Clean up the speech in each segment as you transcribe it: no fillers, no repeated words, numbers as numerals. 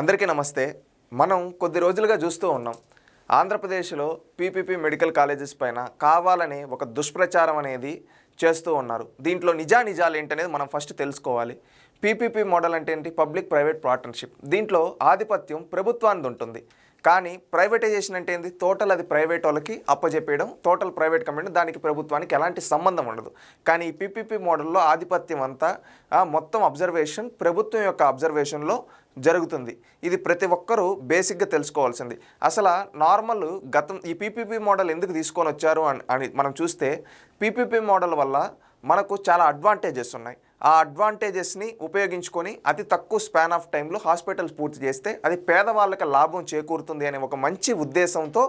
అందరికీ నమస్తే. మనం కొద్ది రోజులుగా చూస్తూ ఉన్నాం. ఆంధ్రప్రదేశ్‌లో పీపీపీ మెడికల్ కాలేజెస్ పైన కావాలని ఒక దుష్ప్రచారం అనేది చేస్తూ ఉన్నారు. దీంట్లో నిజానిజాలు ఏంటనేది మనం ఫస్ట్ తెలుసుకోవాలి. పీపీపీ మోడల్ అంటే ఏంటి? Public private partnership. దీంట్లో ఆధిపత్యం ప్రభుత్వానిది ఉంటుంది. కానీ ప్రైవేటైజేషన్ అంటే ఏంది? టోటల్ అది ప్రైవేట్ వాళ్ళకి అప్పజెప్పేయడం. టోటల్ ప్రైవేట్ కంపెనీ, దానికి ప్రభుత్వానికి ఎలాంటి సంబంధం ఉండదు. కానీ ఈ పీపీపీ మోడల్‌లో ఆధిపత్యం అంతా మొత్తం అబ్జర్వేషన్ ప్రభుత్వం యొక్క అబ్జర్వేషన్‌లో జరుగుతుంది. ఇది ప్రతి ఒక్కరూ బేసిక్‌గా తెలుసుకోవాల్సింది. అసలు నార్మల్ ఈ పీపీపీ మోడల్ ఎందుకు తీసుకొని వచ్చారు అని మనం చూస్తే, పీపీపీ మోడల్ వల్ల మనకు చాలా అడ్వాంటేజెస్ ఉన్నాయి. ఆ అడ్వాంటేజెస్ని ఉపయోగించుకొని అతి తక్కువ స్పాన్ ఆఫ్ టైంలో హాస్పిటల్స్ పూర్తి చేస్తే అది పేదవాళ్ళకి లాభం చేకూరుతుంది అనే ఒక మంచి ఉద్దేశంతో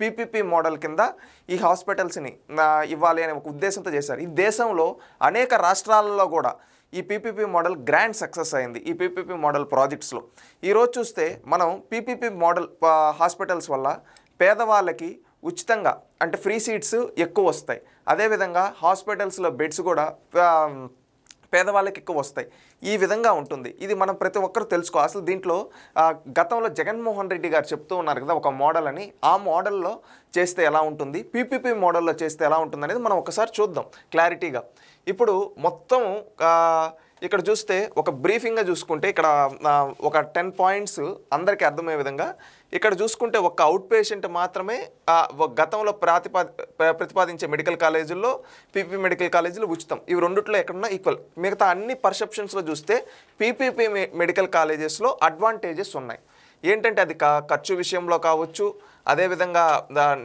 పీపీపీ మోడల్ కింద ఈ హాస్పిటల్స్ని ఇవ్వాలి అనే ఒక ఉద్దేశంతో చేశారు. ఈ దేశంలో అనేక రాష్ట్రాలలో కూడా ఈ పీపీపీ మోడల్ గ్రాండ్ సక్సెస్ అయింది. ఈ పీపీపీ మోడల్ ప్రాజెక్ట్స్లో ఈరోజు చూస్తే మనం పీపీపీ మోడల్ హాస్పిటల్స్ వల్ల పేదవాళ్ళకి ఉచితంగా అంటే ఫ్రీ సీట్స్ ఎక్కువ వస్తాయి. అదేవిధంగా హాస్పిటల్స్లో బెడ్స్ కూడా పేదవాళ్ళకి ఎక్కువ వస్తాయి. ఈ విధంగా ఉంటుంది. ఇది మనం ప్రతి ఒక్కరు తెలుసుకోవాలి. అసలు దీంట్లో గతంలో జగన్మోహన్ రెడ్డి గారు చెప్తూ ఉన్నారు కదా ఒక మోడల్ అని. ఆ మోడల్లో చేస్తే ఎలా ఉంటుంది, పీపీపీ మోడల్లో చేస్తే ఎలా ఉంటుంది అనేది మనం ఒకసారి చూద్దాం క్లారిటీగా. ఇప్పుడు మొత్తం ఇక్కడ చూస్తే ఒక బ్రీఫింగ్గా చూసుకుంటే ఇక్కడ ఒక 10 పాయింట్స్ అందరికీ అర్థమయ్యే విధంగా ఇక్కడ చూసుకుంటే ఒక అవుట్ పేషెంట్ మాత్రమే గతంలో ప్రతిపాదించే మెడికల్ కాలేజీల్లో పీపీ మెడికల్ కాలేజీలు ఉచితం. ఇవి రెండిట్లో ఎక్కడన్నా ఈక్వల్. మిగతా అన్ని పర్సెప్షన్స్లో చూస్తే పీపీపీ మెడికల్ కాలేజెస్లో అడ్వాంటేజెస్ ఉన్నాయి. ఏంటంటే అది ఖర్చు విషయంలో కావచ్చు, అదేవిధంగా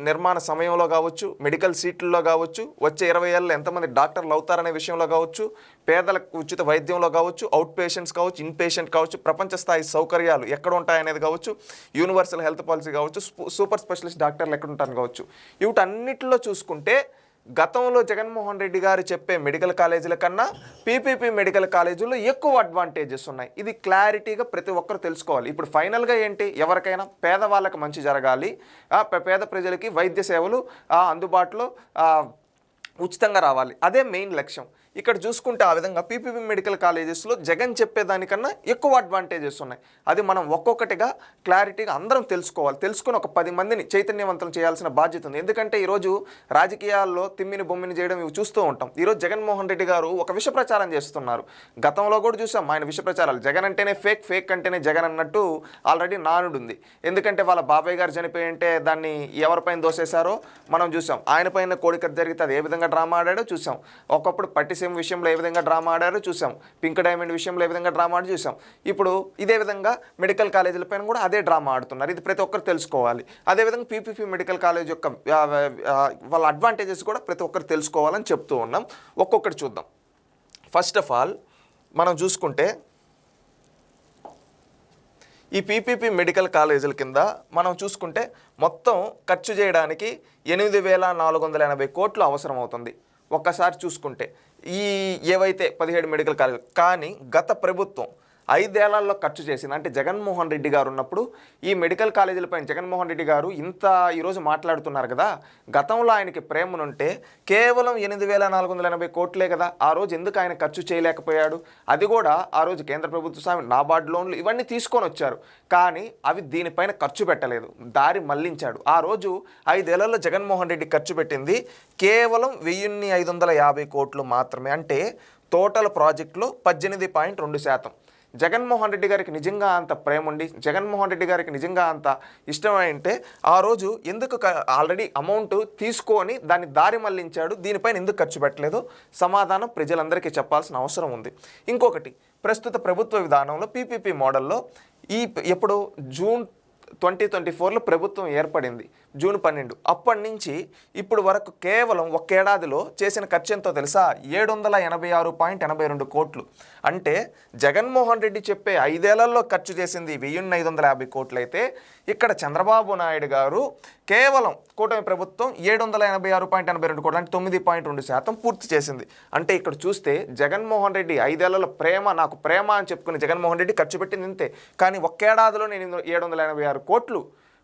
నిర్మాణ సమయంలో కావచ్చు, మెడికల్ సీట్లలో కావచ్చు, వచ్చే 20 ఏళ్ళు ఎంతమంది డాక్టర్లు అవుతారనే విషయంలో కావచ్చు, పేదలకు ఉచిత వైద్యంలో కావచ్చు, అవుట్ పేషెంట్స్ కావచ్చు, ఇన్ పేషెంట్ కావచ్చు, ప్రపంచ స్థాయి సౌకర్యాలు ఎక్కడ ఉంటాయనేది కావచ్చు, యూనివర్సల్ హెల్త్ పాలసీ కావచ్చు, సూపర్ స్పెషలిస్ట్ డాక్టర్లు ఎక్కడ ఉంటారని కావచ్చు. వీటన్నిటిలో చూసుకుంటే గతంలో జగన్మోహన్ రెడ్డి గారు చెప్పే మెడికల్ కాలేజీల కన్నా పీపీపీ మెడికల్ కాలేజీల్లో ఎక్కువ అడ్వాంటేజెస్ ఉన్నాయి. ఇది క్లారిటీగా ప్రతి ఒక్కరు తెలుసుకోవాలి. ఇప్పుడు ఫైనల్గా ఏంటి, ఎవరికైనా పేదవాళ్ళకి మంచి జరగాలి, పేద ప్రజలకి వైద్య సేవలు అందుబాటులో ఉచితంగా రావాలి, అదే మెయిన్ లక్ష్యం. ఇక్కడ చూసుకుంటే ఆ విధంగా పీపీపీ మెడికల్ కాలేజెస్లో జగన్ చెప్పేదానికన్నా ఎక్కువ అడ్వాంటేజెస్ ఉన్నాయి. అది మనం ఒక్కొక్కటిగా క్లారిటీగా అందరం తెలుసుకోవాలి. తెలుసుకుని ఒక 10 మందిని చైతన్యవంతం చేయాల్సిన బాధ్యత ఉంది. ఎందుకంటే ఈరోజు రాజకీయాల్లో తిమ్మిని బొమ్మిని చేయడం ఇవి చూస్తూ ఉంటాం. ఈరోజు జగన్మోహన్ రెడ్డి గారు ఒక విష ప్రచారం చేస్తున్నారు. గతంలో కూడా చూసాం ఆయన విష ప్రచారాలు. జగన్ అంటేనే ఫేక్, ఫేక్ అంటేనే జగన్ అన్నట్టు ఆల్రెడీ నానుడు ఉంది. ఎందుకంటే వాళ్ళ బాబాయ్ గారు చనిపోయి ఉంటే దాన్ని ఎవరిపైన దోసేశారో మనం చూసాం. ఆయన పైన కోడికత జరిగితే అది ఏ విధంగా డ్రామా ఆడాడో చూసాం. ఒకప్పుడు పట్టిసీమ విషయంలో ఏ విధంగా డ్రామా ఆడారో చూసాం. పింక్ డైమండ్ విషయంలో ఏ విధంగా డ్రామా ఆడి చూసాం. ఇప్పుడు ఇదే విధంగా మెడికల్ కాలేజీల పైన కూడా అదే డ్రామా ఆడుతున్నారు. ఇది ప్రతి ఒక్కరు తెలుసుకోవాలి. అదేవిధంగా పీపీపీ మెడికల్ కాలేజ్ యొక్క వాళ్ళ అడ్వాంటేజెస్ కూడా ప్రతి ఒక్కరు తెలుసుకోవాలని చెప్తూ ఉన్నాం. ఒక్కొక్కటి చూద్దాం. ఫస్ట్ ఆఫ్ ఆల్ మనం చూసుకుంటే ఈ పీపీపీ మెడికల్ కాలేజీల కింద మనం చూసుకుంటే మొత్తం ఖర్చు చేయడానికి 8,480 కోట్లు అవసరం అవుతుంది. ఒక్కసారి చూసుకుంటే ఈ ఏవైతే 17 మెడికల్ కాలేజీలు, కానీ గత ప్రభుత్వం 5 ఏళ్లలో ఖర్చు చేసింది. అంటే జగన్మోహన్ రెడ్డి గారు ఉన్నప్పుడు ఈ మెడికల్ కాలేజీలపైన జగన్మోహన్ రెడ్డి గారు ఇంత ఈరోజు మాట్లాడుతున్నారు కదా, గతంలో ఆయనకి ప్రేమనుంటే కేవలం 8,480 కోట్లే కదా ఆ రోజు ఎందుకు ఆయన ఖర్చు చేయలేకపోయాడు? అది కూడా ఆ రోజు కేంద్ర ప్రభుత్వ స్వామి నాబార్డ్ లోన్లు ఇవన్నీ తీసుకొని వచ్చారు, కానీ అవి దీనిపైన ఖర్చు పెట్టలేదు, దారి మళ్లించాడు. ఆ రోజు 5 ఏళ్లలో జగన్మోహన్ రెడ్డి ఖర్చు పెట్టింది కేవలం 1,550 కోట్లు మాత్రమే. అంటే టోటల్ ప్రాజెక్టులో 18.2%. జగన్మోహన్ రెడ్డి గారికి నిజంగా అంత ప్రేమ ఉండి, జగన్మోహన్ రెడ్డి గారికి నిజంగా అంత ఇష్టమైంటే ఆ రోజు ఎందుకు ఆల్రెడీ అమౌంట్ తీసుకొని దాన్ని దారి మళ్లించాడు, దీనిపైన ఎందుకు ఖర్చు పెట్టలేదు? సమాధానం ప్రజలందరికీ చెప్పాల్సిన అవసరం ఉంది. ఇంకొకటి, ప్రస్తుత ప్రభుత్వ విధానంలో పీపీపీ మోడల్లో ఎప్పుడు జూన్ 2024లో ప్రభుత్వం ఏర్పడింది, జూన్ 12. అప్పటి నుంచి ఇప్పుడు వరకు కేవలం ఒక్కేడాదిలో చేసిన ఖర్చు ఎంతో తెలుసా? 786.82 కోట్లు. అంటే జగన్మోహన్ రెడ్డి చెప్పే 5 ఏళ్లలో ఖర్చు చేసింది 1,550 కోట్లు అయితే, ఇక్కడ చంద్రబాబు నాయుడు గారు కేవలం కూటమి ప్రభుత్వం 786.82 కోట్లు, అంటే 9.2% పూర్తి చేసింది. అంటే ఇక్కడ చూస్తే జగన్మోహన్ రెడ్డి 5 ఏళ్లలో నాకు ప్రేమ అని చెప్పుకుని జగన్మోహన్ రెడ్డి ఖర్చు పెట్టింది ఇంతే, కానీ ఒక్కేడాదిలో నేను 786 కోట్లు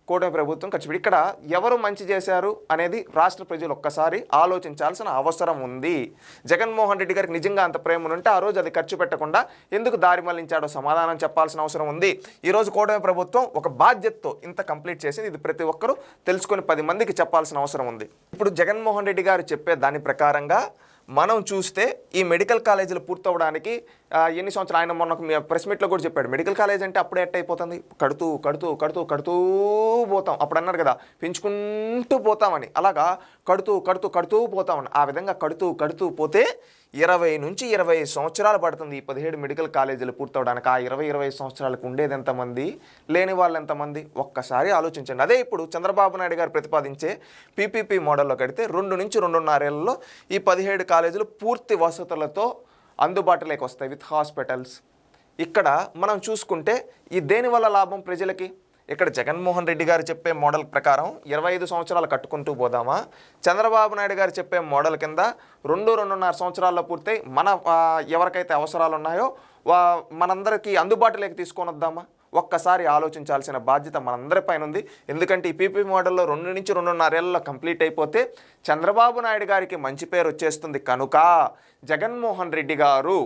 కూటమి ప్రభుత్వం ఖర్చు పెట్టి ఇక్కడ ఎవరు మంచి చేశారు అనేది రాష్ట్ర ప్రజలు ఒక్కసారి ఆలోచించాల్సిన అవసరం ఉంది. జగన్మోహన్ రెడ్డి గారికి నిజంగా అంత ప్రేమ ఉంటే ఆ రోజు అది ఖర్చు పెట్టకుండా ఎందుకు దారి మళ్లించాడో సమాధానం చెప్పాల్సిన అవసరం ఉంది. ఈరోజు కూటమి ప్రభుత్వం ఒక బాధ్యతతో ఇంత కంప్లీట్ చేసింది. ఇది ప్రతి ఒక్కరూ తెలుసుకొని 10 మందికి చెప్పాల్సిన అవసరం ఉంది. ఇప్పుడు జగన్మోహన్ రెడ్డి గారు చెప్పే దాని ప్రకారంగా మనం చూస్తే ఈ మెడికల్ కాలేజీలు పూర్తవడానికి ఎన్ని సంవత్సరాలు, ఆయన మొన్న ప్రెస్ మీట్లో కూడా చెప్పాడు, మెడికల్ కాలేజ్ అంటే అప్పుడే ఎట్ అయిపోతుంది, కడుతూ కడుతూ కడుతూ కడుతూ పోతాం. అప్పుడు అన్నారు కదా పెంచుకుంటూ పోతామని, అలాగా కడుతూ కడుతూ కడుతూ పోతామని. ఆ విధంగా కడుతూ కడుతూ పోతే 20 నుంచి 25 సంవత్సరాలు పడుతుంది ఈ 17 మెడికల్ కాలేజీలు పూర్తవడానికి. ఆ 20 సంవత్సరాలకు ఉండేది ఎంతమంది, లేని వాళ్ళు ఎంతమంది, ఒక్కసారి ఆలోచించండి. అదే ఇప్పుడు చంద్రబాబు నాయుడు గారు ప్రతిపాదించే పీపీపీ మోడల్లో కడితే 2 నుంచి 2.5 ఏళ్లలో ఈ 17 కాలేజీలు పూర్తి వసతులతో అందుబాటులోకి వస్తాయి విత్ హాస్పిటల్స్. ఇక్కడ మనం చూసుకుంటే ఈ దేనివల్ల లాభం ప్రజలకి? ఇక్కడ జగన్మోహన్ రెడ్డి గారు చెప్పే మోడల్ ప్రకారం 25 సంవత్సరాలు కట్టుకుంటూ పోదామా, చంద్రబాబు నాయుడు గారు చెప్పే మోడల్ కింద 2-2.5 సంవత్సరాల్లో పూర్తయి మన ఎవరికైతే అవసరాలు ఉన్నాయో మనందరికీ అందుబాటులోకి తీసుకొని వద్దామా? ఒక్కసారి ఆలోచించాల్సిన బాధ్యత మనందరిపైన ఉంది. ఎందుకంటే ఈ పీపీ మోడల్లో 2 నుంచి 2.5 ఏళ్లలో కంప్లీట్ అయిపోతే చంద్రబాబు నాయుడు గారికి మంచి పేరు వచ్చేస్తుంది. కనుక జగన్మోహన్ రెడ్డి గారు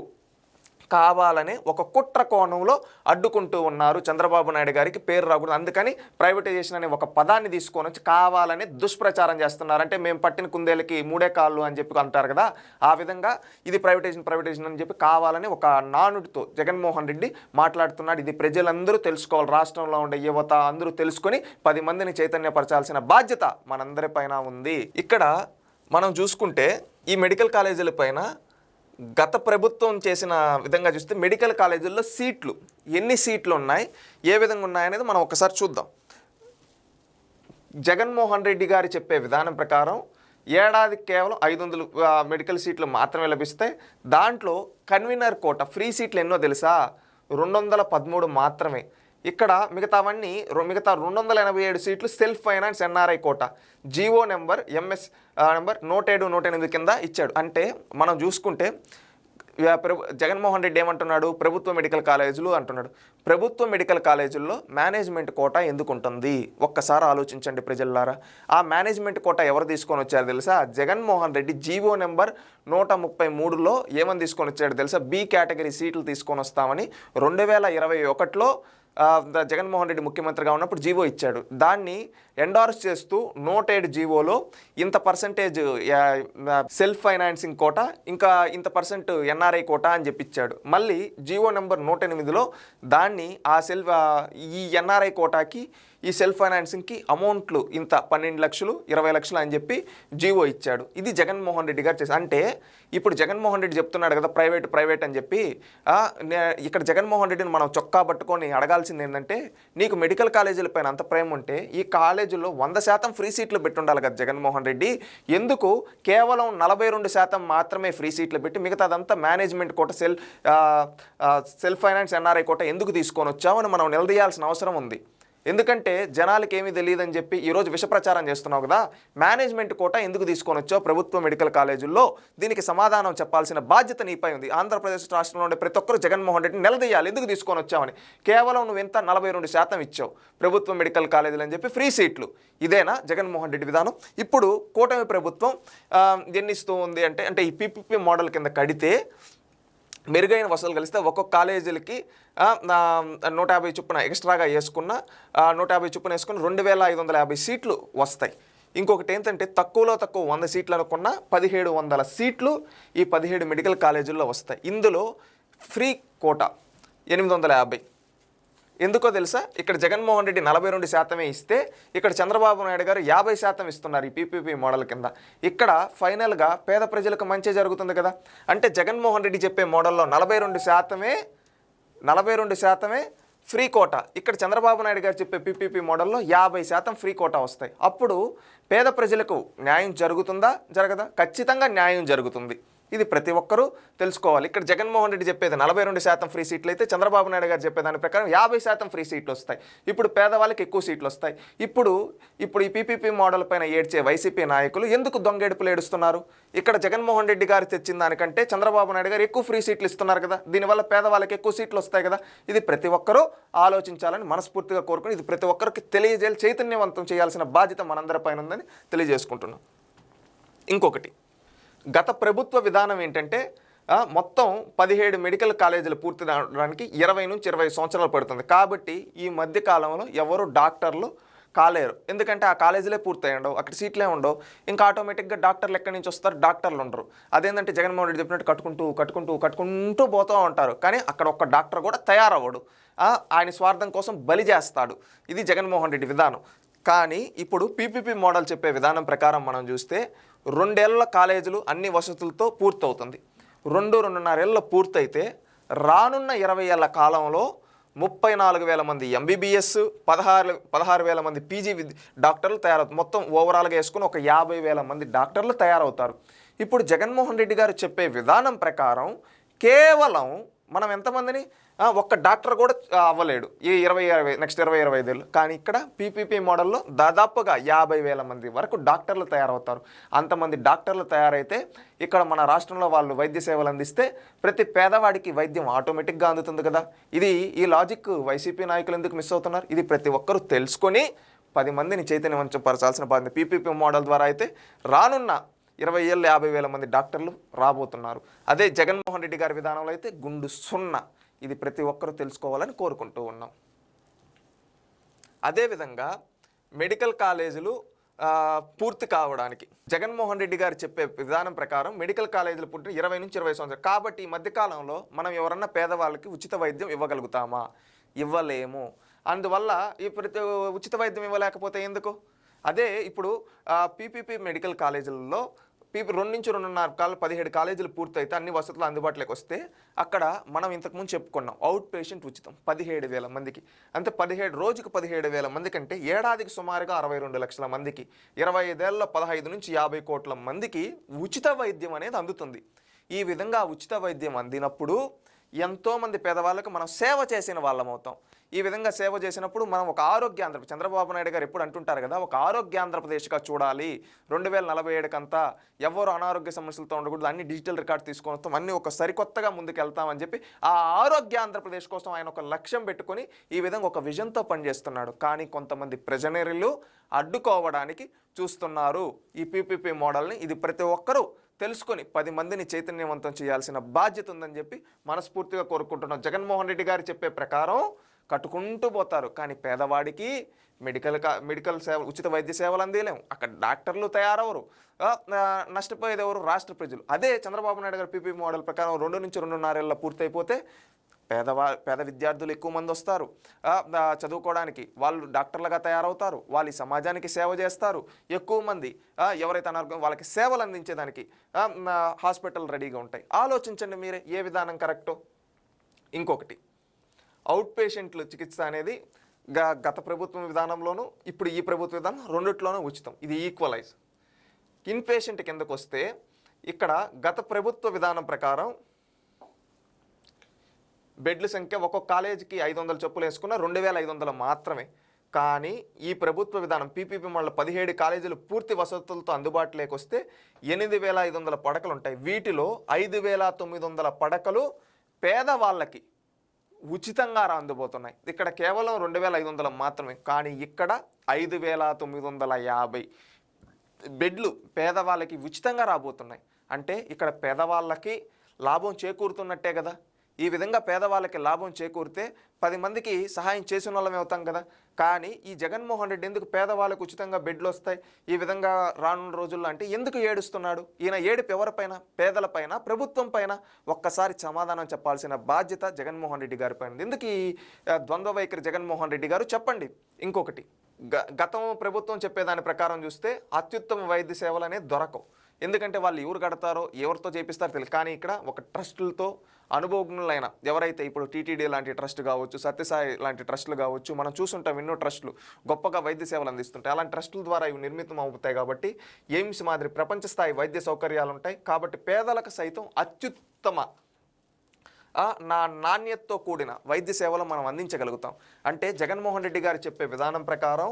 కావాలని ఒక కుట్ర కోణంలో అడ్డుకుంటూ ఉన్నారు. చంద్రబాబు నాయుడు గారికి పేరు రాకూడదు, అందుకని ప్రైవేటైజేషన్ అనే ఒక పదాన్ని తీసుకొని వచ్చి కావాలని దుష్ప్రచారం చేస్తున్నారు. అంటే మేము పట్టిన కుందేలకి 3 కాళ్ళు అని చెప్పి అంటారు కదా, ఆ విధంగా ఇది ప్రైవేటైజేషన్ అని చెప్పి కావాలని ఒక నానుడితో జగన్మోహన్ రెడ్డి మాట్లాడుతున్నాడు. ఇది ప్రజలందరూ తెలుసుకోవాలి, రాష్ట్రంలో ఉండే యువత అందరూ తెలుసుకొని 10 మందిని చైతన్యపరచాల్సిన బాధ్యత మనందరిపైన ఉంది. ఇక్కడ మనం చూసుకుంటే ఈ మెడికల్ కాలేజీల పైన గత ప్రభుత్వం చేసిన విధంగా చూస్తే మెడికల్ కాలేజీల్లో సీట్లు ఎన్ని సీట్లు ఉన్నాయి, ఏ విధంగా ఉన్నాయనేది మనం ఒకసారి చూద్దాం. జగన్మోహన్ రెడ్డి గారు చెప్పే విధానం ప్రకారం ఏడాదికి కేవలం 500 మెడికల్ సీట్లు మాత్రమే లభిస్తాయి. దాంట్లో కన్వీనర్ కోట ఫ్రీ సీట్లు ఎన్నో తెలుసా? 213 మాత్రమే. ఇక్కడ మిగతా 287 సీట్లు సెల్ఫ్ ఫైనాన్స్ ఎన్ఆర్ఐ కోట జీవో నెంబర్ ఎంఎస్ నెంబర్ 107-108 కింద ఇచ్చాడు. అంటే మనం చూసుకుంటే జగన్మోహన్ రెడ్డి ఏమంటున్నాడు, ప్రభుత్వ మెడికల్ కాలేజీలు అంటున్నాడు. ప్రభుత్వ మెడికల్ కాలేజీల్లో మేనేజ్మెంట్ కోట ఎందుకు ఉంటుంది? ఒక్కసారి ఆలోచించండి ప్రజల్లారా. ఆ మేనేజ్మెంట్ కోట ఎవరు తీసుకొని వచ్చారు తెలుసా? జగన్మోహన్ రెడ్డి జీవో నెంబర్ 133లో ఏమని తీసుకొని వచ్చాడు తెలుసా? బి కేటగిరీ సీట్లు తీసుకొని వస్తామని 2021లో జగన్మోహన్ రెడ్డి ముఖ్యమంత్రిగా ఉన్నప్పుడు జీవో ఇచ్చాడు. దాన్ని ఎండార్స్ చేస్తూ 107 జీవోలో ఇంత పర్సంటేజ్ సెల్ఫ్ ఫైనాన్సింగ్ కోట, ఇంకా ఇంత % ఎన్ఆర్ఐ కోట అని చెప్పిచ్చాడు. మళ్ళీ జీవో నెంబర్ 108లో దాన్ని ఈ ఎన్ఆర్ఐ కోటాకి ఈ సెల్ఫ్ ఫైనాన్సింగ్కి అమౌంట్లు ఇంత 12 లక్షలు 20 లక్షలు అని చెప్పి జీవో ఇచ్చాడు. ఇది జగన్మోహన్ రెడ్డి గారు చేశారు. అంటే ఇప్పుడు జగన్మోహన్ రెడ్డి చెప్తున్నాడు కదా ప్రైవేట్ అని చెప్పి, ఇక్కడ జగన్మోహన్ రెడ్డిని మనం చొక్కా పట్టుకొని అడగాల్సింది ఏంటంటే, నీకు మెడికల్ కాలేజీల పైన అంత ప్రేమ ఉంటే ఈ కాలేజీల్లో 100% ఫ్రీ సీట్లు పెట్టి ఉండాలి కదా జగన్మోహన్ రెడ్డి. ఎందుకు కేవలం 42% మాత్రమే ఫ్రీ సీట్లు పెట్టి మిగతాదంతా management quota self finance NRI quota ఎందుకు తీసుకొని వచ్చామని మనం నిలదీయాల్సిన అవసరం ఉంది. ఎందుకంటే జనాలకి ఏమీ తెలియదని చెప్పి ఈరోజు విషప్రచారం చేస్తున్నావు కదా, మేనేజ్మెంట్ కోట ఎందుకు తీసుకొని వచ్చావు ప్రభుత్వ మెడికల్ కాలేజీల్లో? దీనికి సమాధానం చెప్పాల్సిన బాధ్యత నీపై ఉంది. ఆంధ్రప్రదేశ్ రాష్ట్రంలో ఉండే ప్రతి ఒక్కరు జగన్మోహన్ రెడ్డిని నిలదీయాలి, ఎందుకు తీసుకొని వచ్చామని. కేవలం నువ్వు ఎంత 42% ఇచ్చావు ప్రభుత్వ మెడికల్ కాలేజీలు అని చెప్పి ఫ్రీ సీట్లు. ఇదేనా జగన్మోహన్ రెడ్డి విధానం? ఇప్పుడు కూటమి ప్రభుత్వం ఎన్ని ఇస్తూ ఉంది అంటే ఈ పీపీపీ మోడల్ కింద కడితే మెరుగైన వసతులు కలిస్తే ఒక్కొక్క కాలేజీలకి 150 చొప్పున ఎక్స్ట్రాగా వేసుకున్న 150 చొప్పున వేసుకుని 2550 సీట్లు వస్తాయి. ఇంకొకటి ఏంటంటే తక్కువ 100 సీట్లు అనుకున్న 1700 సీట్లు ఈ 17 మెడికల్ కాలేజీల్లో వస్తాయి. ఇందులో ఫ్రీ కోట 850. ఎందుకో తెలుసా? ఇక్కడ జగన్మోహన్ రెడ్డి 42% ఇస్తే ఇక్కడ చంద్రబాబు నాయుడు గారు 50% ఇస్తున్నారు ఈ పీపీపీ మోడల్ కింద. ఇక్కడ ఫైనల్గా పేద ప్రజలకు మంచి జరుగుతుంది కదా. అంటే జగన్మోహన్ రెడ్డి చెప్పే మోడల్లో 42% ఫ్రీ కోట, ఇక్కడ చంద్రబాబు నాయుడు గారు చెప్పే పీపీపీ మోడల్లో 50% ఫ్రీ కోట వస్తాయి. అప్పుడు పేద ప్రజలకు న్యాయం జరుగుతుందా జరగదా? ఖచ్చితంగా న్యాయం జరుగుతుంది. ఇది ప్రతి ఒక్కరూ తెలుసుకోవాలి. ఇక్కడ జగన్మోహన్ రెడ్డి చెప్పేది 42% ఫ్రీ సీట్లు అయితే చంద్రబాబు నాయుడు గారు చెప్పేదాని ప్రకారం 50% ఫ్రీ సీట్లు వస్తాయి. ఇప్పుడు పేదవాళ్ళకి ఎక్కువ సీట్లు వస్తాయి. ఇప్పుడు ఈ పీపీపీ మోడల్ పైన ఏడ్చే వైసీపీ నాయకులు ఎందుకు దొంగేడుపులు ఏడుస్తున్నారు? ఇక్కడ జగన్మోహన్ రెడ్డి గారు తెచ్చిన దానికంటే చంద్రబాబు నాయుడు గారు ఎక్కువ ఫ్రీ సీట్లు ఇస్తున్నారు కదా, దీనివల్ల పేదవాళ్ళకి ఎక్కువ సీట్లు వస్తాయి కదా. ఇది ప్రతి ఒక్కరూ ఆలోచించాలని మనస్ఫూర్తిగా కోరుకుని ఇది ప్రతి ఒక్కరికి తెలియజేయాలి, చైతన్యవంతం చేయాల్సిన బాధ్యత మనందరిపైన ఉందని తెలియజేసుకుంటున్నాం. ఇంకొకటి, గత ప్రభుత్వ విధానం ఏంటంటే మొత్తం 17 మెడికల్ కాలేజీలు పూర్తి అవడానికి 20 నుంచి 20 సంవత్సరాలు పడుతుంది. కాబట్టి ఈ మధ్య కాలంలో ఎవరు డాక్టర్లు కాలేరు, ఎందుకంటే ఆ కాలేజీలే పూర్తయి ఉండవు, అక్కడ సీట్లే ఉండవు. ఇంకా ఆటోమేటిక్గా డాక్టర్లు ఎక్కడి నుంచి వస్తారు? డాక్టర్లు ఉండరు. అదేంటంటే జగన్మోహన్ రెడ్డి చెప్పినట్టు కట్టుకుంటూ పోతూ ఉంటారు, కానీ అక్కడ ఒక్క డాక్టర్ కూడా తయారవ్వడు. ఆయన స్వార్థం కోసం బలి చేస్తాడు. ఇది జగన్మోహన్ రెడ్డి విధానం. కానీ ఇప్పుడు పీపీపీ మోడల్ చెప్పే విధానం ప్రకారం మనం చూస్తే 2 ఏళ్ల కాలేజీలు అన్ని వసతులతో పూర్తవుతుంది. 2-2.5 ఏళ్ళ పూర్తయితే రానున్న 20 ఏళ్ల కాలంలో 34,000 మంది ఎంబీబీఎస్, 16,000 మంది పీజీ డాక్టర్లు తయారవుతారు. మొత్తం ఓవరాల్గా వేసుకుని ఒక 50,000 మంది డాక్టర్లు తయారవుతారు. ఇప్పుడు జగన్మోహన్ రెడ్డి గారు చెప్పే విధానం ప్రకారం కేవలం మనం ఎంతమందిని ఒక్క డాక్టర్ కూడా అవ్వలేడు ఈ 20-25 ఏళ్ళు. కానీ ఇక్కడ పీపీపీ మోడల్లో దాదాపుగా 50,000 మంది వరకు డాక్టర్లు తయారవుతారు. అంతమంది డాక్టర్లు తయారైతే ఇక్కడ మన రాష్ట్రంలో వాళ్ళు వైద్య సేవలు అందిస్తే ప్రతి పేదవాడికి వైద్యం ఆటోమేటిక్గా అందుతుంది కదా. ఈ లాజిక్ వైసీపీ నాయకులు ఎందుకు మిస్ అవుతున్నారు? ఇది ప్రతి ఒక్కరూ తెలుసుకొని 10 మందిని చైతన్యవంతపరచాల్సిన బాధ్యత. పీపీపీ మోడల్ ద్వారా అయితే రానున్న 20 ఏళ్ళు 50,000 మంది డాక్టర్లు రాబోతున్నారు. అదే జగన్మోహన్ రెడ్డి గారి విధానంలో అయితే గుండు సున్నా. ఇది ప్రతి ఒక్కరూ తెలుసుకోవాలని కోరుకుంటూ ఉన్నాం. అదేవిధంగా మెడికల్ కాలేజీలు పూర్తి కావడానికి జగన్మోహన్ రెడ్డి గారు చెప్పే విధానం ప్రకారం మెడికల్ కాలేజీలు పుట్టిన 20 నుంచి 20 సంవత్సరాలు. కాబట్టి ఈ మధ్యకాలంలో మనం ఎవరన్నా పేదవాళ్ళకి ఉచిత వైద్యం ఇవ్వగలుగుతామా? ఇవ్వలేము. అందువల్ల ఈ ఉచిత వైద్యం ఇవ్వలేకపోతే ఎందుకు? అదే ఇప్పుడు పీపీపీ మెడికల్ కాలేజీలలో 2 నుంచి 2.5 17 కాలేజీలు పూర్తయితే అన్ని వసతులు అందుబాటులోకి వస్తే అక్కడ మనం ఇంతకుముందు చెప్పుకున్నాం అవుట్ పేషెంట్ ఉచితం 17,000 మందికి. అంటే రోజుకు 17,000 మందికి అంటే ఏడాదికి సుమారుగా 62 లక్షల మందికి 25 ఏళ్ళలో 15 నుంచి 50 కోట్ల మందికి ఉచిత వైద్యం అనేది అందుతుంది. ఈ విధంగా ఉచిత వైద్యం అందినప్పుడు ఎంతోమంది పేదవాళ్ళకు మనం సేవ చేసిన వాళ్ళం అవుతాం. ఈ విధంగా సేవ చేసినప్పుడు మనం ఒక ఆరోగ్యాంధ్రప్రదేశ్, చంద్రబాబు నాయుడు గారు ఎప్పుడు అంటుంటారు కదా, ఒక ఆరోగ్యాంధ్రప్రదేశ్గా చూడాలి. 2047 కంతా ఎవరు అనారోగ్య సమస్యలతో ఉండకూడదు, అన్ని డిజిటల్ రికార్డ్ తీసుకొని వస్తాం, అన్ని ఒక సరికొత్తగా ముందుకు వెళ్తామని చెప్పి ఆ ఆరోగ్యాంధ్రప్రదేశ్ కోసం ఆయన ఒక లక్ష్యం పెట్టుకొని ఈ విధంగా ఒక విజన్తో పనిచేస్తున్నాడు. కానీ కొంతమంది ప్రజనరీలు అడ్డుకోవడానికి చూస్తున్నారు ఈ పీపీపీ మోడల్ని. ఇది ప్రతి ఒక్కరూ తెలుసుకొని 10 మందిని చైతన్యవంతం చేయాల్సిన బాధ్యత ఉందని చెప్పి మనస్ఫూర్తిగా కోరుకుంటున్నాం. జగన్మోహన్ రెడ్డి గారు చెప్పే ప్రకారం కట్టుకుంటూ పోతారు, కానీ పేదవాడికి మెడికల్ సేవ ఉచిత వైద్య సేవలు అందేలేము, అక్కడ డాక్టర్లు తయారవరు. నష్టపోయేది ఎవరు? రాష్ట్ర ప్రజలు. అదే చంద్రబాబు నాయుడు గారు పీపీ మోడల్ ప్రకారం 2 నుంచి 2.5 ఏళ్ళ పూర్తయిపోతే పేద విద్యార్థులు ఎక్కువ మంది వస్తారు చదువుకోవడానికి, వాళ్ళు డాక్టర్లుగా తయారవుతారు, వాళ్ళు సమాజానికి సేవ చేస్తారు. ఎక్కువ మంది ఎవరైతే అనారోగ్యం వాళ్ళకి సేవలు అందించేదానికి హాస్పిటల్ రెడీగా ఉంటాయి. ఆలోచించండి మీరే ఏ విధానం కరెక్టో. ఇంకొకటి, అవుట్ పేషెంట్లు చికిత్స అనేది గత ప్రభుత్వం విధానంలోనూ ఇప్పుడు ఈ ప్రభుత్వ విధానం రెండిట్లోనూ ఉచితం. ఇది ఈక్వలైజ్. ఇన్ పేషెంట్ కిందకు వస్తే ఇక్కడ గత ప్రభుత్వ విధానం ప్రకారం బెడ్ల సంఖ్య ఒక్కొక్క కాలేజీకి 500 చొప్పులు వేసుకున్న 2,500 మాత్రమే. కానీ ఈ ప్రభుత్వ విధానం పీపీపీ మళ్ళీ 17 కాలేజీలు పూర్తి వసతులతో అందుబాటులోకి వస్తే 8,500 పడకలు ఉంటాయి. వీటిలో 5,900 పడకలు పేదవాళ్ళకి ఉచితంగా అందుబోతున్నాయి. ఇక్కడ కేవలం 2,500 మాత్రమే. కానీ ఇక్కడ 5,950 బెడ్లు పేదవాళ్ళకి ఉచితంగా రాబోతున్నాయి. అంటే ఇక్కడ పేదవాళ్ళకి లాభం చేకూరుతున్నట్టే కదా. ఈ విధంగా పేదవాళ్ళకి లాభం చేకూరితే 10 మందికి సహాయం చేసిన వాళ్ళమే అవుతాం కదా. కానీ ఈ జగన్మోహన్ రెడ్డి ఎందుకు పేదవాళ్ళకు ఉచితంగా బెడ్లు వస్తాయి ఈ విధంగా రానున్న రోజుల్లో అంటే ఎందుకు ఏడుస్తున్నాడు? ఈయన ఏడుపు ఎవరిపైన? పేదలపైన, ప్రభుత్వం పైన. ఒక్కసారి సమాధానం చెప్పాల్సిన బాధ్యత జగన్మోహన్ రెడ్డి గారి పైన. ఎందుకు ఈ ద్వంద్వ వైఖరి జగన్మోహన్ రెడ్డి గారు? చెప్పండి. ఇంకొకటి, గతం ప్రభుత్వం చెప్పేదాని ప్రకారం చూస్తే అత్యుత్తమ వైద్య సేవలు అనేది దొరకవు. ఎందుకంటే వాళ్ళు ఎవరు కడతారో ఎవరితో చేపిస్తారో తెలియదు. కానీ ఇక్కడ ఒక ట్రస్టులతో అనుభవజ్ఞులైన ఎవరైతే ఇప్పుడు టీటీడీ లాంటి ట్రస్ట్ కావచ్చు, సత్యసాయి లాంటి ట్రస్టులు కావచ్చు, మనం చూసుంటాం ఎన్నో ట్రస్టులు గొప్పగా వైద్య సేవలు అందిస్తుంటాయి. అలాంటి ట్రస్టుల ద్వారా ఇవి నిర్మితం అవుతాయి కాబట్టి ఎయిమ్స్ మాదిరి ప్రపంచ స్థాయి వైద్య సౌకర్యాలు ఉంటాయి. కాబట్టి పేదలకు సైతం అత్యుత్తమ నాణ్యతతో కూడిన వైద్య సేవలు మనం అందించగలుగుతాం. అంటే జగన్మోహన్ రెడ్డి గారు చెప్పే విధానం ప్రకారం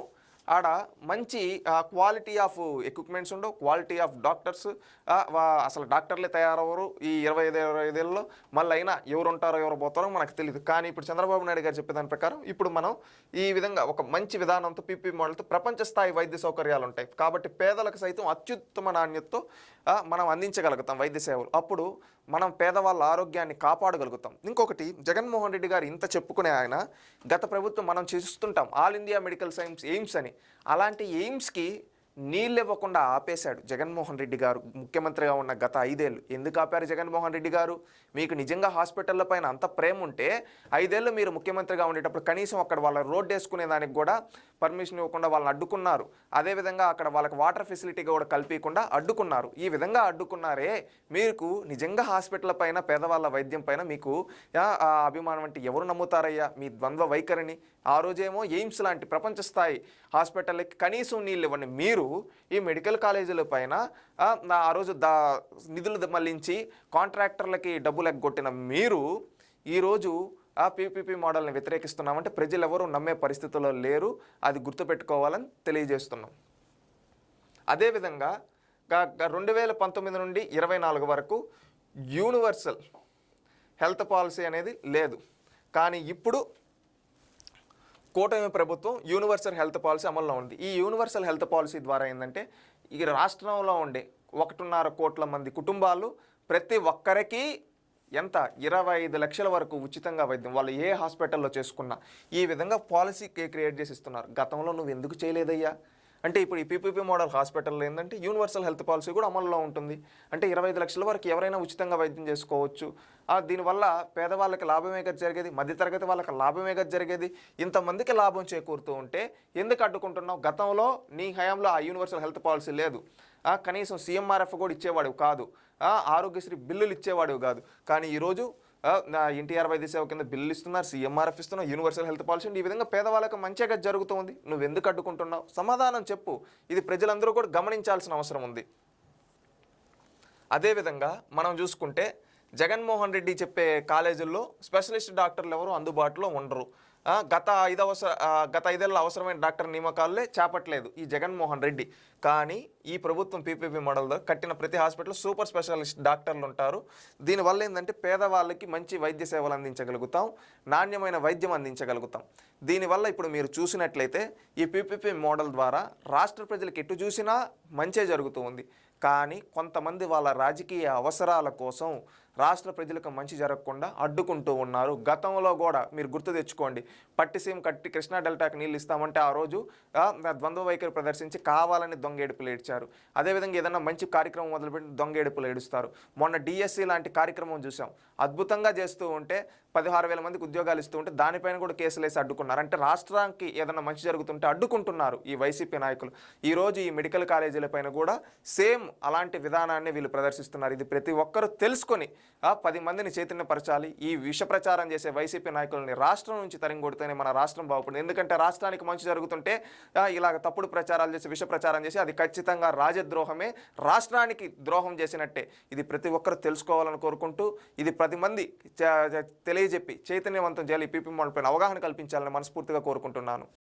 ఆడ మంచి క్వాలిటీ ఆఫ్ ఎక్విప్మెంట్స్ ఉండవు, క్వాలిటీ ఆఫ్ డాక్టర్స్, అసలు డాక్టర్లే తయారవ్వరు ఈ 25 ఏళ్ళలో. మళ్ళీ అయినా ఎవరు ఉంటారో ఎవరు పోతారో మనకు తెలియదు. కానీ ఇప్పుడు చంద్రబాబు నాయుడు గారు చెప్పేదాని ప్రకారం ఇప్పుడు మనం ఈ విధంగా ఒక మంచి విధానంతో పీపీ మోడల్తో ప్రపంచ స్థాయి వైద్య సౌకర్యాలు ఉంటాయి. కాబట్టి పేదలకు సైతం అత్యుత్తమ నాణ్యతతో మనం అందించగలుగుతాం వైద్య సేవలు. అప్పుడు మనం పేదవాళ్ళ ఆరోగ్యాన్ని కాపాడగలుగుతాం. ఇంకొకటి, జగన్మోహన్ రెడ్డి గారు ఇంత చెప్పుకునే ఆయన గత ప్రభుత్వం మనం చూస్తుంటాం all India medical science AIIMS అని, అలాంటి ఎయిమ్స్కి నీళ్ళు ఇవ్వకుండా ఆపేశాడు జగన్మోహన్ రెడ్డి గారు ముఖ్యమంత్రిగా ఉన్న గత 5 ఏళ్ళు. ఎందుకు ఆపారు జగన్మోహన్ రెడ్డి గారు? మీకు నిజంగా హాస్పిటల్ల పైన అంత ప్రేమ ఉంటే 5 ఏళ్ళు మీరు ముఖ్యమంత్రిగా ఉండేటప్పుడు కనీసం అక్కడ వాళ్ళ రోడ్డు వేసుకునే దానికి కూడా పర్మిషన్ ఇవ్వకుండా వాళ్ళని అడ్డుకున్నారు. అదేవిధంగా అక్కడ వాళ్ళకి వాటర్ ఫెసిలిటీ కూడా కల్పించకుండా అడ్డుకున్నారు. ఈ విధంగా అడ్డుకున్నారే, మీకు నిజంగా హాస్పిటల్ పైన పేదవాళ్ళ వైద్యం పైన మీకు అభిమానం అంటే ఎవరు నమ్ముతారయ్యా మీ ద్వంద్వ వైఖరిని? ఆ రోజేమో ఎయిమ్స్ లాంటి ప్రపంచ స్థాయి హాస్పిటల్కి కనీసం నీళ్ళు ఇవ్వండి. మీరు ఈ మెడికల్ కాలేజీల పైన ఆ రోజు నిధులు మళ్లించి కాంట్రాక్టర్లకి డబ్బులు ఎగ్గొట్టిన మీరు ఈరోజు ఆ పీపీపీ మోడల్ని వ్యతిరేకిస్తున్నామంటే ప్రజలు ఎవరు నమ్మే పరిస్థితుల్లో లేరు. అది గుర్తుపెట్టుకోవాలని తెలియజేస్తున్నాం. అదేవిధంగా 2019 నుండి 24 వరకు యూనివర్సల్ హెల్త్ పాలసీ అనేది లేదు. కానీ ఇప్పుడు కూటమి ప్రభుత్వం యూనివర్సల్ హెల్త్ పాలసీ అమల్లో ఉంది. ఈ యూనివర్సల్ హెల్త్ పాలసీ ద్వారా ఏంటంటే ఈ రాష్ట్రంలో ఉండే 1.5 కోట్ల మంది కుటుంబాలు ప్రతి ఒక్కరికి ఎంత 25 లక్షల వరకు ఉచితంగా వైద్యం వాళ్ళు ఏ హాస్పిటల్లో చేసుకున్నా ఈ విధంగా పాలసీ క్రియేట్ చేసి ఇస్తున్నారు. గతంలో నువ్వు ఎందుకు చేయలేదయ్యా అంటే ఇప్పుడు ఈ పీపీపీ మోడల్ హాస్పిటల్లో ఏంటంటే యూనివర్సల్ హెల్త్ పాలసీ కూడా అమల్లో ఉంటుంది. అంటే 25 లక్షల వరకు ఎవరైనా ఉచితంగా వైద్యం చేసుకోవచ్చు. దీనివల్ల పేదవాళ్ళకి లాభమే కదా జరిగేది, మధ్యతరగతి వాళ్ళకి లాభమే కదా జరిగేది. ఇంతమందికి లాభం చేకూరుతూ ఉంటే ఎందుకు అడ్డుకుంటున్నావు? గతంలో నీ హయాంలో ఆ యూనివర్సల్ హెల్త్ పాలసీ లేదు. కనీసం సీఎంఆర్ఎఫ్ కూడా ఇచ్చేవాడు కాదు, ఆరోగ్యశ్రీ బిల్లులు ఇచ్చేవాడు కాదు. కానీ ఈరోజు ఎన్టీఆర్ వైద్య సేవ కింద బిల్లు ఇస్తున్నారు, సీఎంఆర్ఎఫ్ ఇస్తున్నారు, యూనివర్సల్ హెల్త్ పాలసీ. ఈ విధంగా పేదవాళ్ళకి మంచిగా జరుగుతుంది. నువ్వు ఎందుకు అడ్డుకుంటున్నావు? సమాధానం చెప్పు. ఇది ప్రజలందరూ కూడా గమనించాల్సిన అవసరం ఉంది. అదేవిధంగా మనం చూసుకుంటే జగన్మోహన్ రెడ్డి చెప్పే కాలేజీల్లో స్పెషలిస్ట్ డాక్టర్లు ఎవరు అందుబాటులో ఉండరు. గత 5 ఏళ్ళ అవసరమైన డాక్టర్ నియామకాలే చేపట్టలేదు ఈ జగన్మోహన్ రెడ్డి. కానీ ఈ ప్రభుత్వం పీపీపీ మోడల్ ద్వారా కట్టిన ప్రతి హాస్పిటల్లో సూపర్ స్పెషలిస్ట్ డాక్టర్లు ఉంటారు. దీనివల్ల ఏంటంటే పేదవాళ్ళకి మంచి వైద్య సేవలు అందించగలుగుతాం, నాణ్యమైన వైద్యం అందించగలుగుతాం. దీనివల్ల ఇప్పుడు మీరు చూసినట్లయితే ఈ పీపీపీ మోడల్ ద్వారా రాష్ట్ర ప్రజలకు ఎటు చూసినా మంచే జరుగుతూ ఉంది. కానీ కొంతమంది వాళ్ళ రాజకీయ అవసరాల కోసం రాష్ట్ర ప్రజలకు మంచి జరగకుండా అడ్డుకుంటూ ఉన్నారు. గతంలో కూడా మీరు గుర్తు తెచ్చుకోండి, పట్టిసీమ కట్టి కృష్ణా డెల్టాకి నీళ్ళు ఇస్తామంటే ఆ రోజు ద్వంద్వ వైఖరి ప్రదర్శించి కావాలని దొంగేడుపులు ఏడ్చారు. అదేవిధంగా ఏదైనా మంచి కార్యక్రమం మొదలుపెట్టి దొంగేడుపులు ఏడుస్తారు. మొన్న డిఎస్సి లాంటి కార్యక్రమం చూసాం, అద్భుతంగా చేస్తూ ఉంటే 16,000 మందికి ఉద్యోగాలు ఇస్తూ ఉంటే దానిపైన కూడా కేసులు వేసి అడ్డుకున్నారు. అంటే రాష్ట్రానికి ఏదైనా మంచి జరుగుతుంటే అడ్డుకుంటున్నారు ఈ వైసీపీ నాయకులు. ఈరోజు ఈ మెడికల్ కాలేజీల పైన కూడా సేమ్ అలాంటి విధానాన్ని వీళ్ళు ప్రదర్శిస్తున్నారు. ఇది ప్రతి ఒక్కరూ తెలుసుకొని 10 మందిని చైతన్యపరచాలి. ఈ విష ప్రచారం చేసే వైసీపీ నాయకులని రాష్ట్రం నుంచి తరిగొడితేనే మన రాష్ట్రం బాగుపడుతుంది. ఎందుకంటే రాష్ట్రానికి మంచి జరుగుతుంటే ఇలాగ తప్పుడు ప్రచారాలు చేసి విష ప్రచారం చేసి అది ఖచ్చితంగా రాజద్రోహమే, రాష్ట్రానికి ద్రోహం చేసినట్టే. ఇది ప్రతి ఒక్కరు తెలుసుకోవాలని కోరుకుంటూ ఇది 10 మంది తెలియజెప్పి చైతన్యవంతం చేయాలి. పీపీ మోడల్ పైన అవగాహన కల్పించాలని మనస్ఫూర్తిగా కోరుకుంటున్నాను.